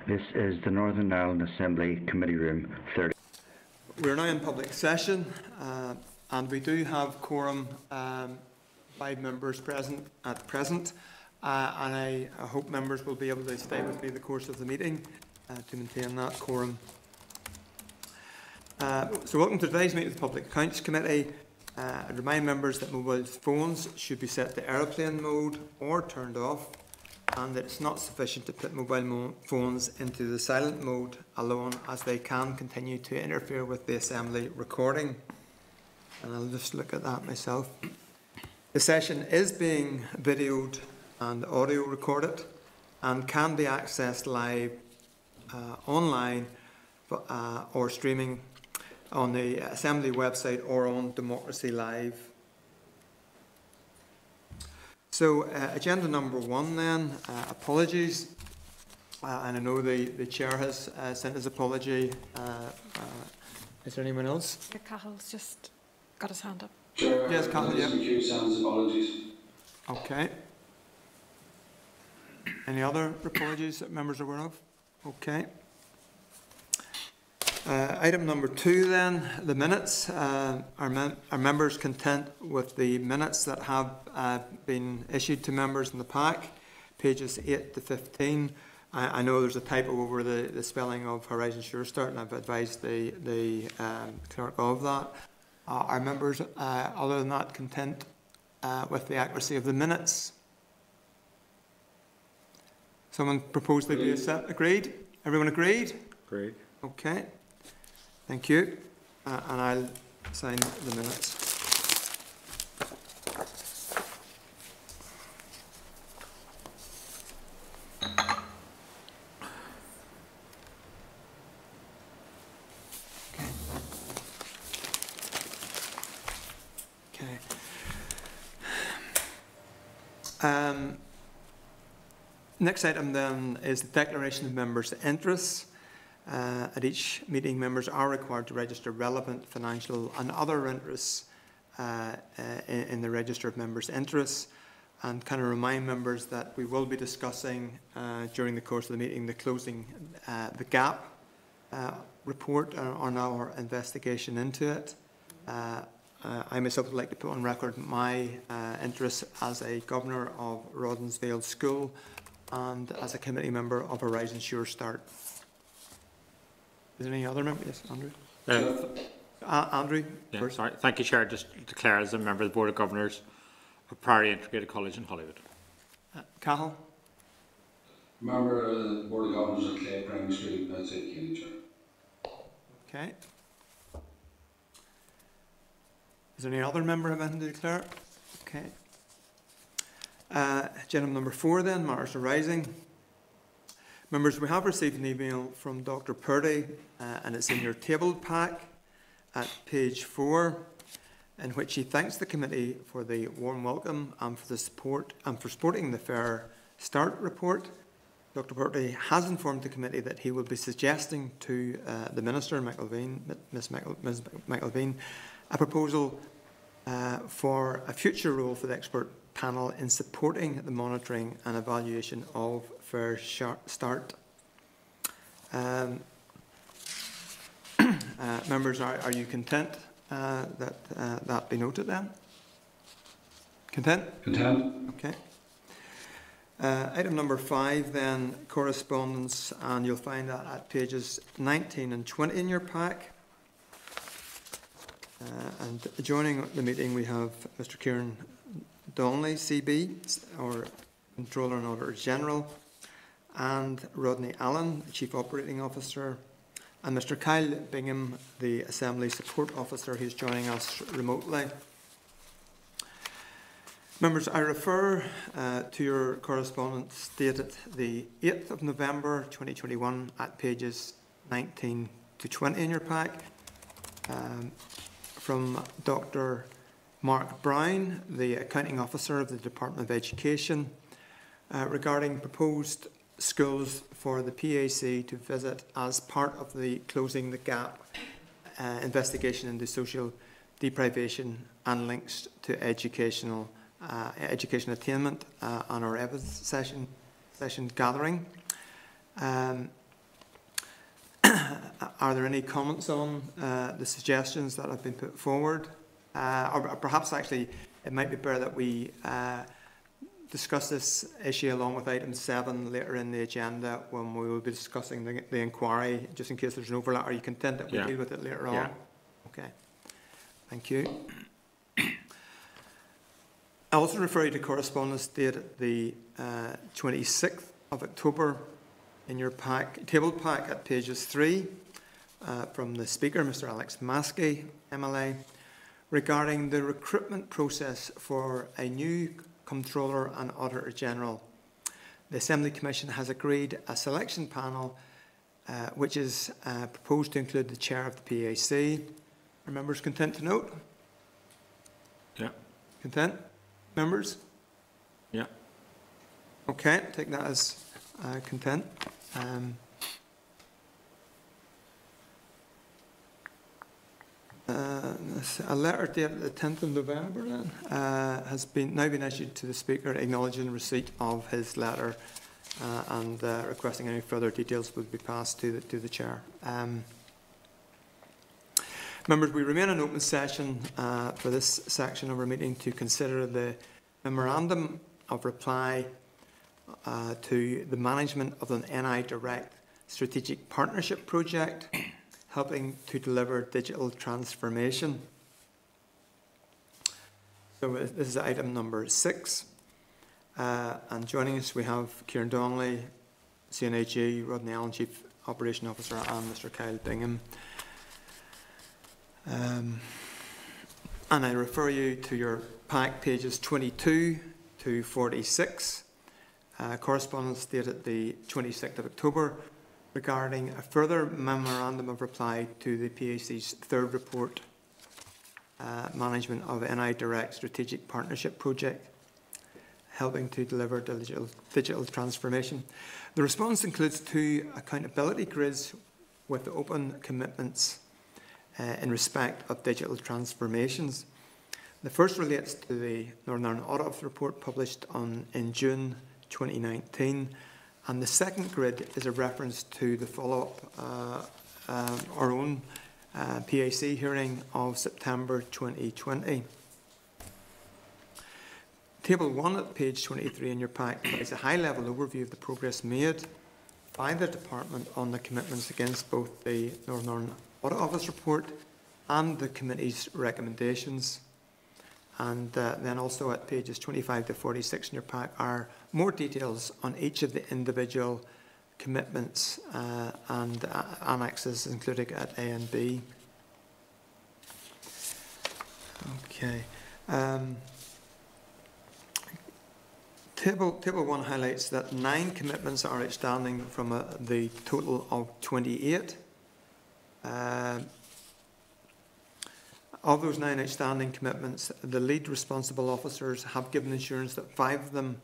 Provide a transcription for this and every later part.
This is the Northern Ireland Assembly Committee Room 30. We're now in public session and we do have quorum, 5 members present at present, and I hope members will be able to stay with me the course of the meeting to maintain that quorum. So welcome to today's meeting of the Public Accounts Committee. I remind members that mobile phones should be set to aeroplane mode or turned off, and that it's not sufficient to put mobile phones into the silent mode alone, as they can continue to interfere with the Assembly recording. And I'll just look at that myself. The session is being videoed and audio recorded and can be accessed live online or streaming on the Assembly website or on Democracy Live. So, agenda number 1 then, apologies, and I know the Chair has sent his apology. Is there anyone else? Cahill's just got his hand up. Chair, yes, Cahill, yeah. Mr. McHugh sends apologies. Okay. Any other apologies that members are aware of? Okay. Item number 2 then, the minutes. Are members content with the minutes that have been issued to members in the pack, pages 8 to 15? I know there's a typo over the spelling of Horizon Sure Start, and I've advised the clerk of that. Are members, other than that, content with the accuracy of the minutes? Someone proposed they be agreed? Everyone agreed? Agreed. Okay. Thank you. And I'll sign the minutes. Okay. Next item then is the declaration of members' interests. At each meeting, members are required to register relevant financial and other interests in the register of members' interests, and kind of remind members that we will be discussing during the course of the meeting the closing the gap report on our investigation into it. I myself would like to put on record my interest as a governor of Rodensdale School and as a committee member of Horizon Sure Start. Is there any other member? Yes, Andrew. Andrew, yeah, first. sorry. Thank you, Chair. Just declare as a member of the Board of Governors of Priory Integrated College in Holywood. Cahill. Member of the Board of Governors at Clay Primary School outside Keighley, Chair. Okay. Is there any other member have anything to declare? Okay. Agenda number 4 then, matters arising. Members, we have received an email from Dr. Purdy, and it's in your tabled pack at page 4, in which he thanks the committee for the warm welcome and for the support and for supporting the Fair Start report. Dr. Purdy has informed the committee that he will be suggesting to the Minister, Ms McElveen, a proposal for a future role for the expert panel in supporting the monitoring and evaluation of Fair Start. Members, are you content that that be noted then? Content? Content. Okay. Item number 5 then, correspondence, and you'll find that at pages 19 and 20 in your pack. And joining the meeting we have Mr. Kieran Donnelly, CB, or Controller and Auditor General, and Rodney Allen, the Chief Operating Officer, and Mr. Kyle Bingham, the Assembly Support Officer, who's joining us remotely. Members, I refer to your correspondence dated the 8th of November 2021 at pages 19 to 20 in your pack, from Dr. Mark Brown, the Accounting Officer of the Department of Education, regarding proposed schools for the PAC to visit as part of the Closing the Gap investigation into social deprivation and links to education attainment on our evidence session gathering. Are there any comments on the suggestions that have been put forward? Or perhaps actually it might be better that we discuss this issue along with item 7 later in the agenda when we will be discussing the inquiry, just in case there's an overlap. Are you content that we deal with it later on? Okay. Thank you. I also refer you to correspondence dated the 26th of October in your table pack at pages 3 from the Speaker, Mr. Alex Maskey, MLA, regarding the recruitment process for a new Comptroller and Auditor General. The Assembly Commission has agreed a selection panel which is proposed to include the Chair of the PAC. Are members content to note? Yeah. Content? Members? Yeah. Okay, take that as content. A letter dated the 10th of November then, has now been issued to the Speaker acknowledging receipt of his letter and requesting any further details would be passed to the Chair. Members, we remain in open session for this section of our meeting to consider the memorandum of reply to the management of an NI Direct strategic partnership project helping to deliver digital transformation. So this is item number 6. And joining us we have Kieran Donnelly, CNAG, Rodney Allen, Chief Operation Officer, and Mr. Kyle Bingham. And I refer you to your pack pages 22 to 46, correspondence dated the 26th of October regarding a further memorandum of reply to the PAC's 3rd report, management of NI Direct strategic partnership project, helping to deliver digital transformation. The response includes 2 accountability grids with open commitments in respect of digital transformations. The first relates to the Northern Ireland Audit Office report published in June 2019, and the second grid is a reference to the follow-up, our own PAC hearing of September 2020. Table 1 at page 23 in your pack is a high-level overview of the progress made by the Department on the commitments against both the Northern Ireland Audit Office report and the committee's recommendations. And then also at pages 25 to 46 in your pack are more details on each of the individual commitments and annexes included at A and B. Okay. Table 1 highlights that 9 commitments are outstanding from the total of 28. Of those 9 outstanding commitments, the lead responsible officers have given assurance that 5 of them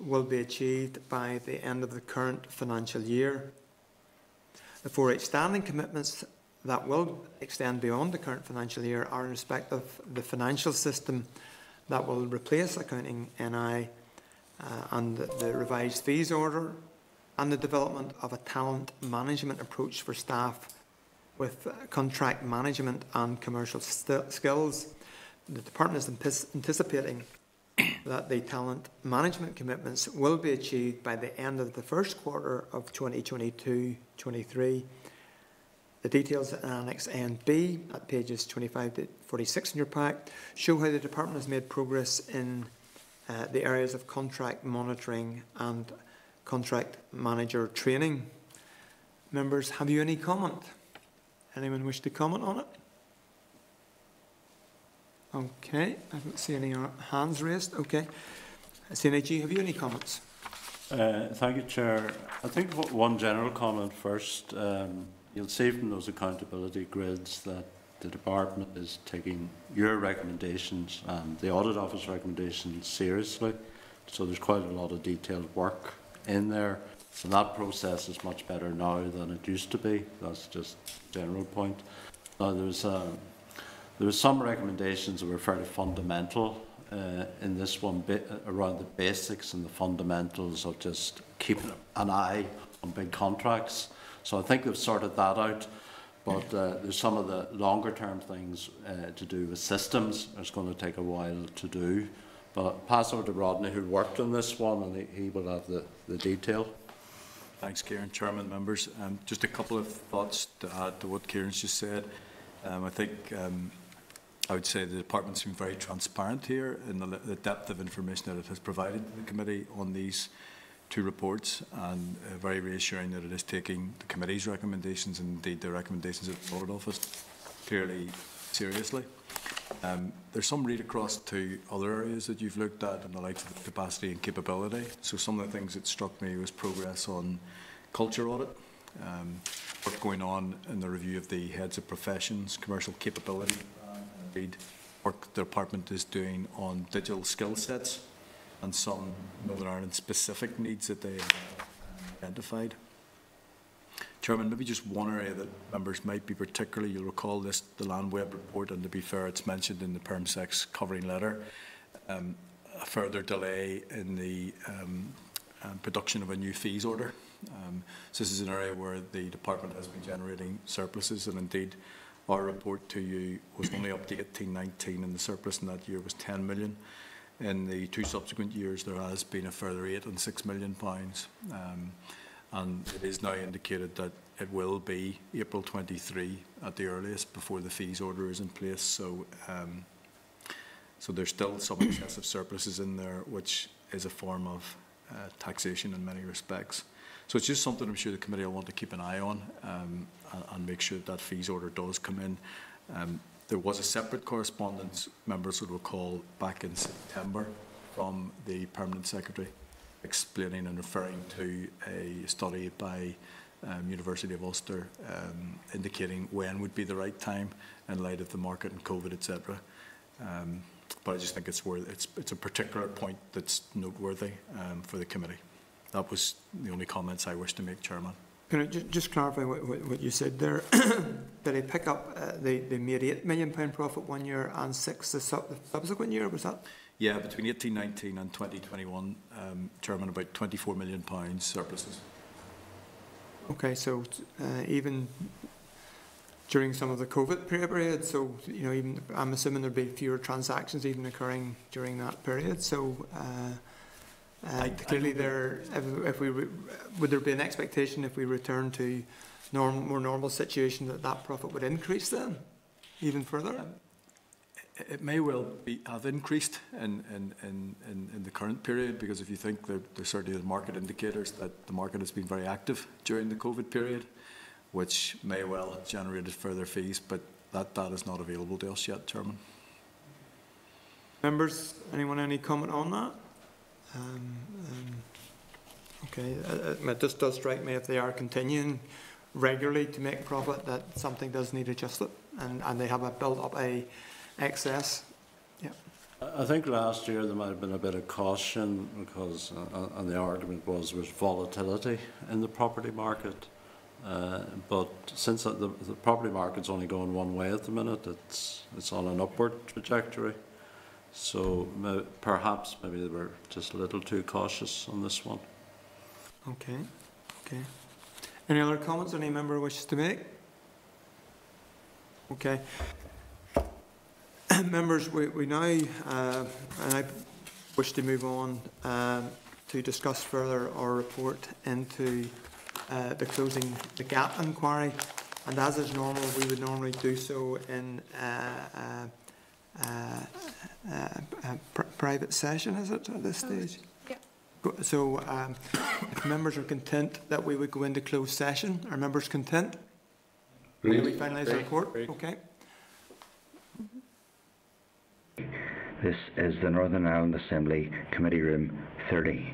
will be achieved by the end of the current financial year. The 4 outstanding commitments that will extend beyond the current financial year are in respect of the financial system that will replace accounting NI and the revised fees order, and the development of a talent management approach for staff with contract management and commercial skills. The Department is anticipating that the talent management commitments will be achieved by the end of the first quarter of 2022-23. The details in Annex A and B at pages 25 to 46 in your pack show how the Department has made progress in the areas of contract monitoring and contract manager training. Members, have you any comment? Anyone wish to comment on it? Okay, I don't see any hands raised. Okay. CNAG, have you any comments? Thank you, Chair. I think one general comment first. You'll see from those accountability grids that the Department is taking your recommendations and the Audit Office recommendations seriously. So there's quite a lot of detailed work in there. And that process is much better now than it used to be. That's just a general point. Now, there was some recommendations that were fairly fundamental in this one, around the basics and the fundamentals of just keeping an eye on big contracts. So I think they've sorted that out. But there's some of the longer term things to do with systems. It's going to take a while to do. But pass over to Rodney, who worked on this one, and he will have the detail. Thanks, Kieran. Chairman, members. Just a couple of thoughts to add to what Kieran's just said. I think I would say the department's been very transparent here in the depth of information that it has provided to the committee on these two reports, and very reassuring that it is taking the committee's recommendations and indeed the recommendations of the Audit Office clearly seriously. There's some read across to other areas that you've looked at in the likes of capacity and capability. So some of the things that struck me was progress on culture audit, work going on in the review of the heads of professions, commercial capability, and indeed work the department is doing on digital skill sets and some Northern Ireland specific needs that they have identified. Chairman, maybe just one area that members might be particularly, you'll recall this, the Landweb report, and to be fair, it's mentioned in the PERMSEC's covering letter, a further delay in the production of a new fees order. So this is an area where the department has been generating surpluses, and indeed our report to you was only up to 18-19, and the surplus in that year was 10 million. In the two subsequent years, there has been a further £8 and £6 million. And it is now indicated that it will be April 23 at the earliest before the fees order is in place. So, so there's still some excessive surpluses in there, which is a form of taxation in many respects. So it's just something I'm sure the committee will want to keep an eye on and make sure that fees order does come in. There was a separate correspondence, members would recall, back in September from the Permanent Secretary, explaining and referring to a study by University of Ulster indicating when would be the right time in light of the market and COVID, etc. But I just think it's a particular point that's noteworthy for the committee. That was the only comments I wish to make, Chairman. Can I just clarify what you said there? Did they pick up, they made £8 million profit one year and 6 the subsequent year, was that? Yeah, between 18-19 and 2021, Chairman, about £24 million surpluses. Okay, so even during some of the COVID period, so you know, even I'm assuming there'd be fewer transactions even occurring during that period. So clearly, would there be an expectation if we return to more normal situation that profit would increase then, even further? It may well have increased in the current period, because if you think that there's certainly the market indicators that the market has been very active during the COVID period, which may well have generated further fees, but that data is not available to us yet, Chairman. Members, anyone any comment on that? Okay, it just does strike me if they are continuing regularly to make profit that something does need adjusted, and they have built up a excess. Yeah. I think last year there might have been a bit of caution because, and the argument was volatility in the property market. But since the property market's only going one way at the minute, it's on an upward trajectory. So perhaps maybe they were just a little too cautious on this one. Okay. Okay. Any other comments any member wishes to make? Okay. Members, we now, and I wish to move on to discuss further our report into the closing the gap inquiry, and as is normal, we would normally do so in private session, is it, at this stage? Yeah. So if members are content that we would go into closed session, are members content? Can we finalise the report? Okay. This is the Northern Ireland Assembly Committee Room 30.